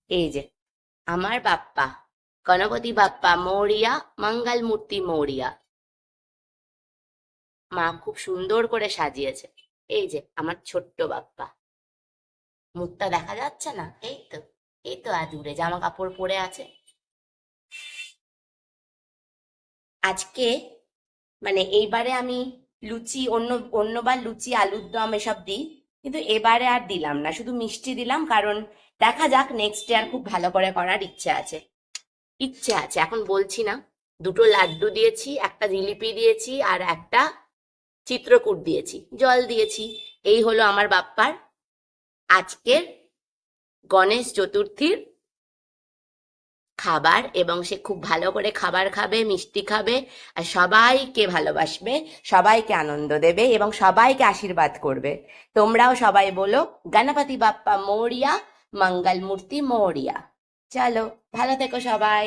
এই যে আমার বাপ্পা, গণপতি বাপ্পা মৌরিয়া, মঙ্গল মূর্তি মৌরিয়া। মা খুব সুন্দর করে সাজিয়েছে। এই যে আমার ছোট্ট বাপ্পা, মুখটা দেখা যাচ্ছে না, এই তো, এই তো দূরে জামা কাপড় পরে আছে। আজকে এইবারে আমি লুচি, অন্যবার লুচি আলুর দম এসব দিই, কিন্তু এবারে আর দিলাম না, শুধু মিষ্টি দিলাম। কারণ দেখা যাক, নেক্সট ইয়ার খুব ভালো করে করার ইচ্ছে আছে। ইচ্ছে আছে, এখন বলছি না। দুটো লাড্ডু দিয়েছি, একটা জিলিপি দিয়েছি, আর একটা চিত্রকূট দিয়েছি, জল দিয়েছি। এই হলো আমার বাপ্পার আজকের গণেশ চতুর্থীর খাবার। এবং সে খুব ভালো করে খাবার খাবে, মিষ্টি খাবে, আর সবাইকে ভালোবাসবে, সবাইকে আনন্দ দেবে এবং সবাইকে আশীর্বাদ করবে। তোমরাও সবাই বলো, গণপতি বাপ্পা মৌরিয়া, মঙ্গল মূর্তি মৌরিয়া। চলো, ভালো থেকো সবাই।